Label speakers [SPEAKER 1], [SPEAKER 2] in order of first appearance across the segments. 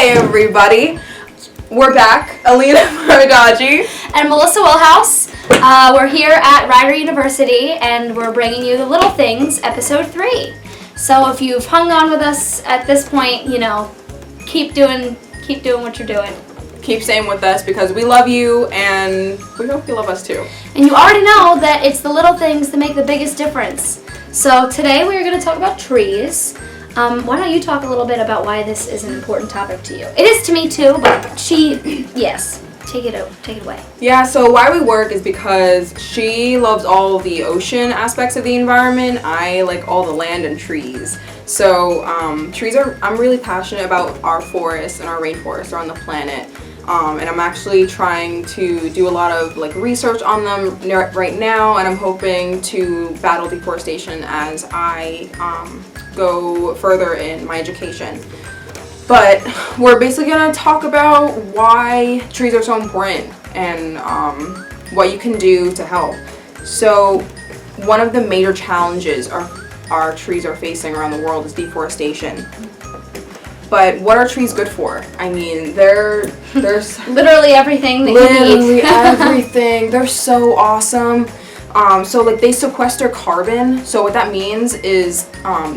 [SPEAKER 1] Hi, everybody. We're back. Alina Maradaji.
[SPEAKER 2] And Melissa Wilhouse. We're here at Rider University, and we're bringing you The Little Things, Episode 3. So if you've hung on with us at this point, keep doing what you're doing.
[SPEAKER 1] Keep staying with us because we love you, and we hope you love us too.
[SPEAKER 2] And you already know that it's the little things that make the biggest difference. So today we're going to talk about trees. Why don't you talk a little bit about why this is an important topic to you? It is to me too, but yes, take it away.
[SPEAKER 1] Yeah, so why we work is because she loves all the ocean aspects of the environment. I like all the land and trees. So I'm really passionate about our forests and our rainforests around the planet. And I'm actually trying to do a lot of research on them right now, and I'm hoping to battle deforestation as I go further in my education. But we're basically going to talk about why trees are so important and what you can do to help. So one of the major challenges our trees are facing around the world is deforestation. But what are trees good for? I mean, there's
[SPEAKER 2] literally everything that you need.
[SPEAKER 1] Literally everything. They're so awesome. So they sequester carbon. So what that means is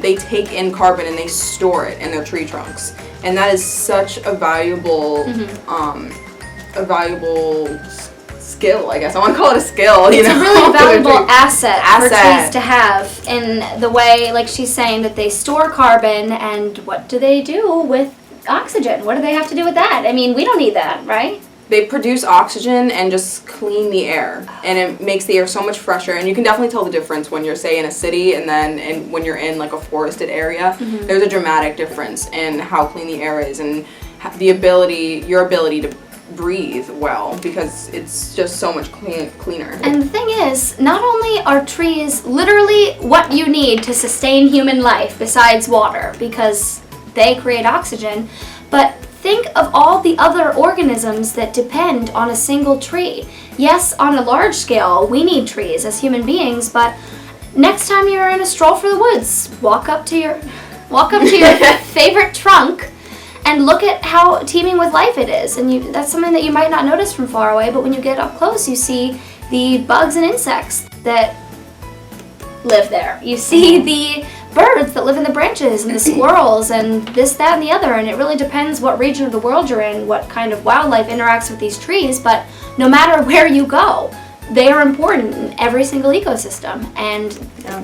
[SPEAKER 1] they take in carbon and they store it in their tree trunks. And that is such a valuable skill, I guess. I want to call it a skill.
[SPEAKER 2] It's a really valuable asset for trees to have in the way, like she's saying, that they store carbon, and what do they do with oxygen? What do they have to do with that? I mean, we don't need that, right?
[SPEAKER 1] They produce oxygen and just clean the air, and it makes the air so much fresher. And you can definitely tell the difference when you're, say, in a city and when you're in a forested area. Mm-hmm. There's a dramatic difference in how clean the air is and your ability to breathe well, because it's just so much cleaner.
[SPEAKER 2] And the thing is, not only are trees literally what you need to sustain human life besides water, because they create oxygen, but think of all the other organisms that depend on a single tree. Yes, on a large scale, we need trees as human beings, but next time you're in a stroll for the woods, walk up to your favorite trunk and look at how teeming with life it is. And that's something that you might not notice from far away, but when you get up close, you see the bugs and insects that live there. You see the birds that live in the branches and the squirrels and this, that, and the other. And it really depends what region of the world you're in, what kind of wildlife interacts with these trees. But no matter where you go, they are important in every single ecosystem. And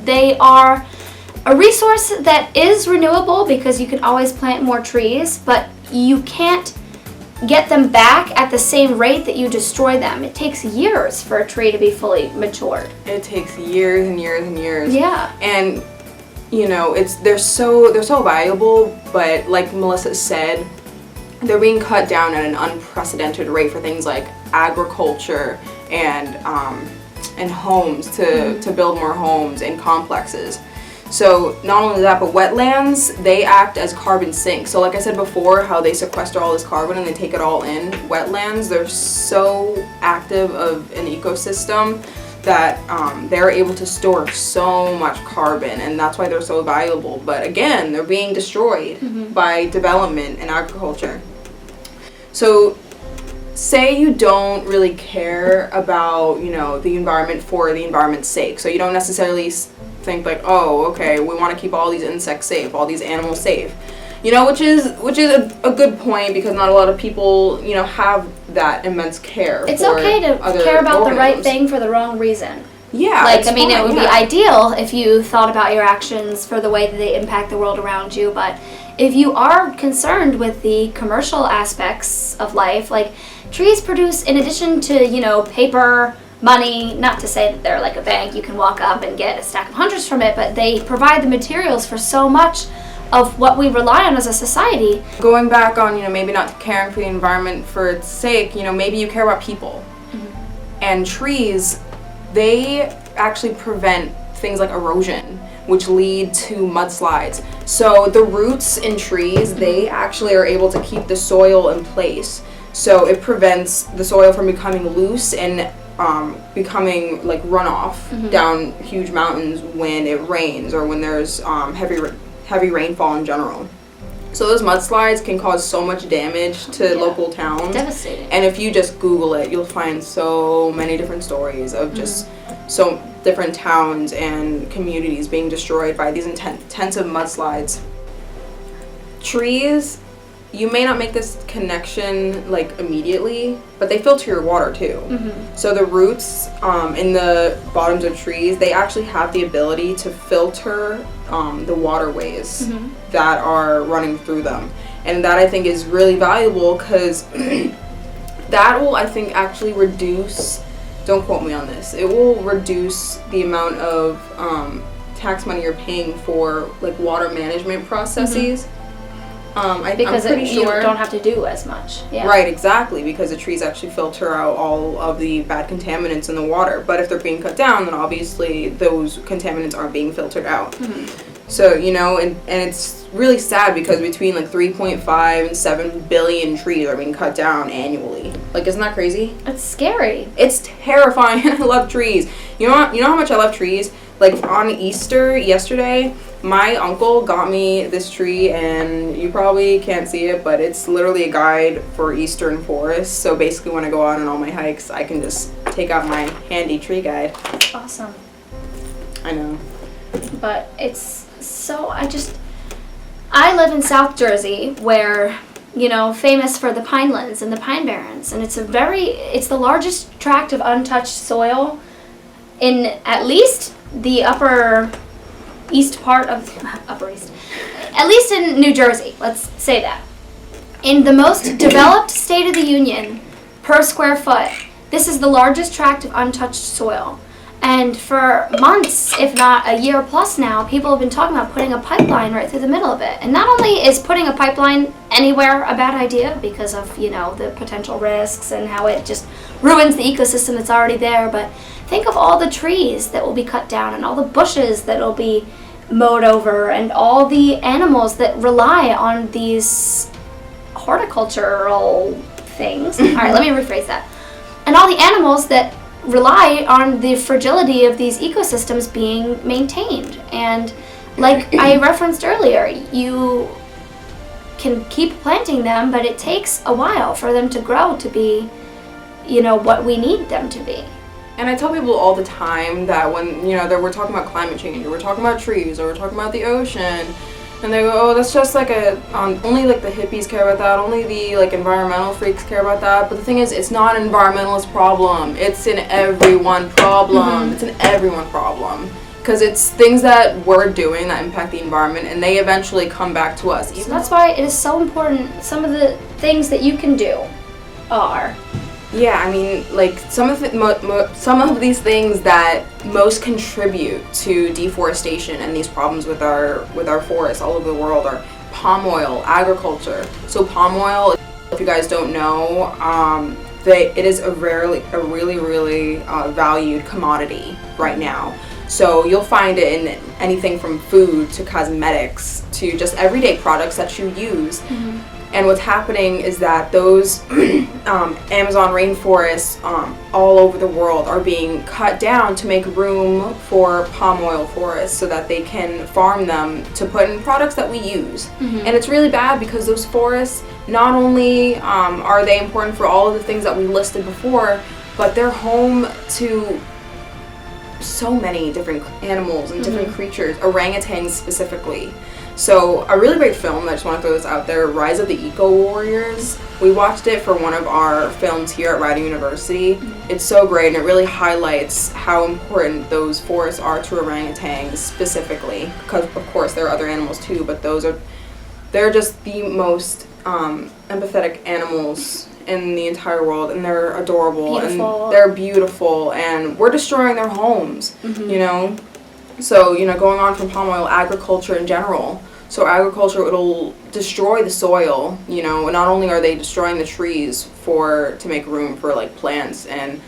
[SPEAKER 2] they are a resource that is renewable because you can always plant more trees, but you can't get them back at the same rate that you destroy them. It takes years for a tree to be fully matured.
[SPEAKER 1] It takes years and years and years.
[SPEAKER 2] Yeah.
[SPEAKER 1] And they're so valuable, but like Melissa said, they're being cut down at an unprecedented rate for things like agriculture and homes to build more homes and complexes. So not only that, but wetlands, they act as carbon sinks. So like I said before, how they sequester all this carbon and they take it all in. Wetlands, they're so active of an ecosystem that they're able to store so much carbon, and that's why they're so valuable. But again, they're being destroyed by development and agriculture. So say you don't really care about, the environment for the environment's sake. So you don't necessarily think oh, okay, we want to keep all these insects safe, all these animals safe, which is a good point, because not a lot of people have that immense care.
[SPEAKER 2] It's okay to care about the right thing for the wrong reason.
[SPEAKER 1] Yeah,
[SPEAKER 2] it would be ideal if you thought about your actions for the way that they impact the world around you, but if you are concerned with the commercial aspects of life, trees produce, in addition to paper, money, not to say that they're like a bank, you can walk up and get a stack of hundreds from it, but they provide the materials for so much of what we rely on as a society.
[SPEAKER 1] Going back on, maybe not caring for the environment for its sake, maybe you care about people. Mm-hmm. And trees, they actually prevent things like erosion, which lead to mudslides. So the roots in trees, they actually are able to keep the soil in place. So it prevents the soil from becoming loose and becoming runoff down huge mountains when it rains or when there's heavy rainfall in general. So those mudslides can cause so much damage to local towns.
[SPEAKER 2] Devastating.
[SPEAKER 1] And if you just Google it, you'll find so many different stories of just so different towns and communities being destroyed by these intensive mudslides. Trees, you may not make this connection like immediately, but they filter your water too. So the roots in the bottoms of trees, they actually have the ability to filter the waterways that are running through them. And that I think is really valuable because that will, I think, actually reduce, don't quote me on this, it will reduce the amount of tax money you're paying for like water management processes.
[SPEAKER 2] Because
[SPEAKER 1] I'm pretty
[SPEAKER 2] you
[SPEAKER 1] sure
[SPEAKER 2] don't have to do as much. Yeah.
[SPEAKER 1] Right, exactly, because the trees actually filter out all of the bad contaminants in the water. But if they're being cut down, then obviously those contaminants aren't being filtered out. So, you know, and it's really sad because between like 3.5 and 7 billion trees are being cut down annually. Like, isn't that crazy?
[SPEAKER 2] It's scary.
[SPEAKER 1] It's terrifying. I love trees. You know how much I love trees? Like on Easter yesterday, my uncle got me this tree, and you probably can't see it, but it's literally a guide for eastern forests. So basically when I go out on all my hikes, I can just take out my handy tree guide.
[SPEAKER 2] Awesome.
[SPEAKER 1] I know.
[SPEAKER 2] But it's so, I live in South Jersey where, you know, famous for the pinelands and the pine barrens, and it's the largest tract of untouched soil in at least the upper east part of upper east, at least in New Jersey, let's say that. In the most developed state of the union per square foot, this is the largest tract of untouched soil. And for months, if not a year plus now, people have been talking about putting a pipeline right through the middle of it. And not only is putting a pipeline anywhere a bad idea because of, you know, the potential risks and how it just ruins the ecosystem that's already there, but think of all the trees that will be cut down and all the bushes that will be mowed over and all the animals that rely on these horticultural things. All right, let me rephrase that. And all the animals that rely on the fragility of these ecosystems being maintained. And like I referenced earlier, you can keep planting them, but it takes a while for them to grow to be, you know, what we need them to be.
[SPEAKER 1] And I tell people all the time that when, you know, we're talking about climate change, or we're talking about trees, or we're talking about the ocean, and they go, oh, that's just like only like the hippies care about that, only the like environmental freaks care about that. But the thing is, it's not an environmentalist problem. It's an everyone problem. It's an everyone problem. Because it's things that we're doing that impact the environment, and they eventually come back to us.
[SPEAKER 2] So that's why it is so important. Some of the things that you can do are...
[SPEAKER 1] Yeah, I mean, like some of these things that most contribute to deforestation and these problems with our forests all over the world are palm oil, agriculture. So palm oil, if you guys don't know, it is a really valued commodity right now. So you'll find it in anything from food to cosmetics to just everyday products that you use. And what's happening is that those Amazon rainforests all over the world are being cut down to make room for palm oil forests so that they can farm them to put in products that we use. And it's really bad because those forests, not only are they important for all of the things that we listed before, but they're home to so many different animals and different creatures, orangutans specifically. So a really great film, I just want to throw this out there, Rise of the Eco Warriors. We watched it for one of our films here at Rider University. It's so great, and it really highlights how important those forests are to orangutans specifically. Because of course there are other animals too, but they're just the most empathetic animals in the entire world, and they're adorable and they're beautiful, and we're destroying their homes, you know. So, you know, going on from palm oil, agriculture in general. So agriculture, it'll destroy the soil, you know, and not only are they destroying the trees to make room for like plants and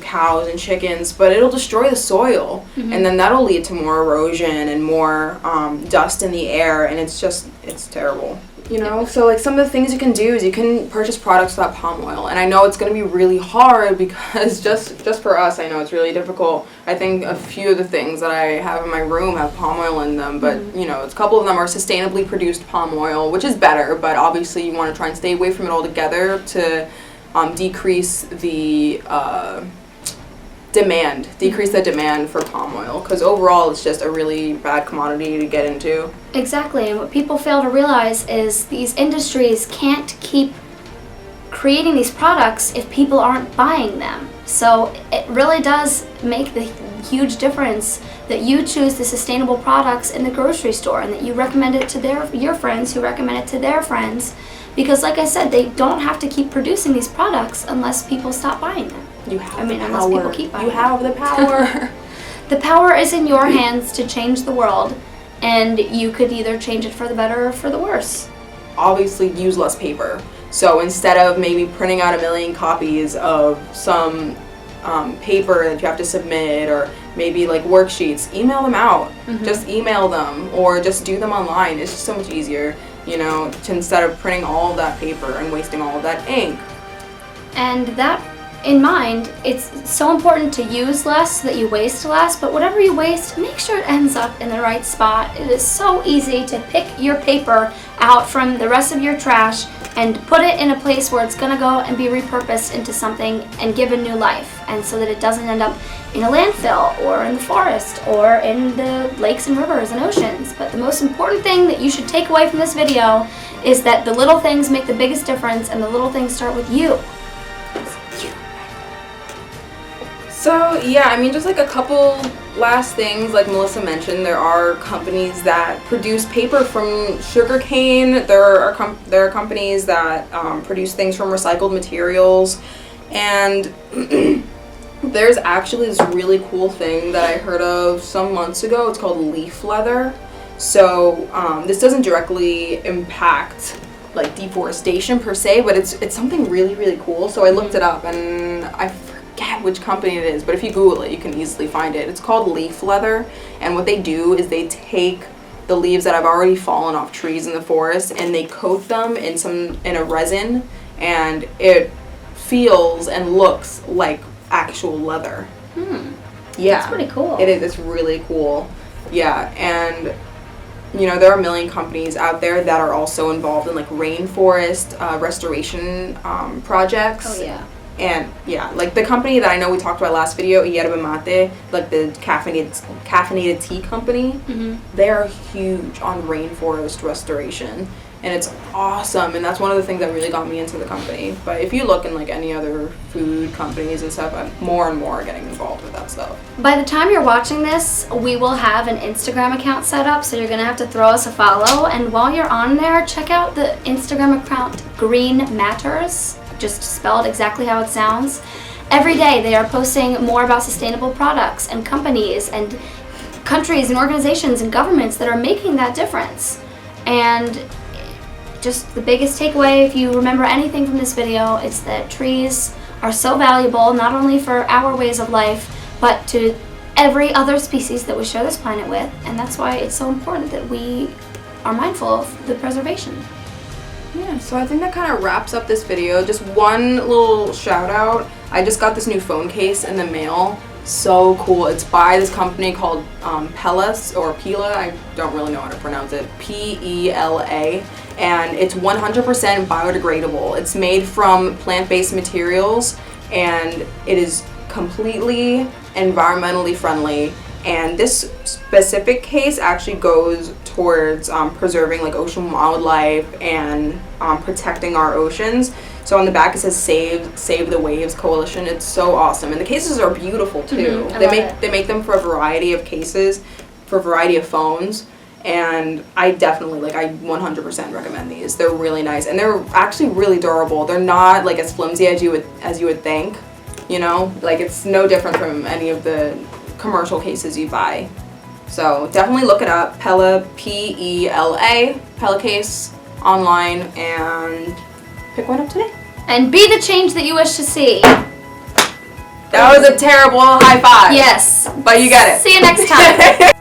[SPEAKER 1] cows and chickens, but it'll destroy the soil. And then that'll lead to more erosion and more dust in the air, and it's terrible. You know, so like some of the things you can do is you can purchase products without palm oil, and I know it's going to be really hard because just for us, I know it's really difficult. I think a few of the things that I have in my room have palm oil in them, but you know, a couple of them are sustainably produced palm oil, which is better. But obviously, you want to try and stay away from it altogether to decrease the demand for palm oil, because overall it's just a really bad commodity to get into.
[SPEAKER 2] Exactly, and what people fail to realize is these industries can't keep creating these products if people aren't buying them. So it really does make the huge difference that you choose the sustainable products in the grocery store and that you recommend it to your friends who recommend it to their friends, because like I said, they don't have to keep producing these products unless people stop buying them.
[SPEAKER 1] You have
[SPEAKER 2] unless people keep buying
[SPEAKER 1] You have the power.
[SPEAKER 2] The power is in your hands to change the world, and you could either change it for the better or for the worse.
[SPEAKER 1] Obviously, use less paper. So instead of maybe printing out 1 million copies of some paper that you have to submit, or maybe like worksheets, email them out. Just email them, or just do them online. It's just so much easier, you know, instead of printing all of that paper and wasting all of that ink.
[SPEAKER 2] And that in mind, it's so important to use less so that you waste less, but whatever you waste, make sure it ends up in the right spot. It is so easy to pick your paper out from the rest of your trash and put it in a place where it's going to go and be repurposed into something and given new life, and so that it doesn't end up in a landfill or in the forest or in the lakes and rivers and oceans. But the most important thing that you should take away from this video is that the little things make the biggest difference, and the little things start with you.
[SPEAKER 1] So yeah, I mean, just like a couple last things, like Melissa mentioned, there are companies that produce paper from sugarcane. There are companies that produce things from recycled materials, and there's actually this really cool thing that I heard of some months ago. It's called leaf leather. So this doesn't directly impact like deforestation per se, but it's something really, really cool. So I looked it up, and I forget which company it is, but if you Google it, you can easily find it. It's called leaf leather, and what they do is they take the leaves that have already fallen off trees in the forest and they coat them in a resin, and it feels and looks like actual leather. Yeah,
[SPEAKER 2] That's pretty cool.
[SPEAKER 1] It is. It's really cool. Yeah, and you know, there are 1 million companies out there that are also involved in like rainforest restoration projects.
[SPEAKER 2] Oh yeah.
[SPEAKER 1] And yeah, like the company that I know we talked about last video, Yerba Mate, like the caffeinated tea company, they're huge on rainforest restoration, and it's awesome. And that's one of the things that really got me into the company. But if you look in like any other food companies and stuff, more and more are getting involved with that stuff.
[SPEAKER 2] By the time you're watching this, we will have an Instagram account set up, so you're going to have to throw us a follow. And while you're on there, check out the Instagram account Green Matters, just spelled exactly how it sounds. Every day they are posting more about sustainable products and companies and countries and organizations and governments that are making that difference. And just the biggest takeaway, if you remember anything from this video, is that trees are so valuable, not only for our ways of life, but to every other species that we share this planet with. And that's why it's so important that we are mindful of the preservation.
[SPEAKER 1] Yeah, so I think that kind of wraps up this video. Just one little shout out. I just got this new phone case in the mail. So cool. It's by this company called Pelas, or Pela. I don't really know how to pronounce it. P-E-L-A. And it's 100% biodegradable. It's made from plant-based materials, and it is completely environmentally friendly. And this specific case actually goes towards preserving like ocean wildlife and protecting our oceans. So on the back it says Save the Waves Coalition. It's so awesome, and the cases are beautiful too. They make them for a variety of cases, for a variety of phones, and I definitely I 100% recommend these. They're really nice, and they're actually really durable. They're not like as flimsy as you would think. You know, like it's no different from any of the commercial cases you buy. So definitely look it up. Pela, P-E-L-A, Pela case online, and pick one up today.
[SPEAKER 2] And be the change that you wish to see.
[SPEAKER 1] That was a terrible high five.
[SPEAKER 2] Yes.
[SPEAKER 1] But you get it.
[SPEAKER 2] See you next time.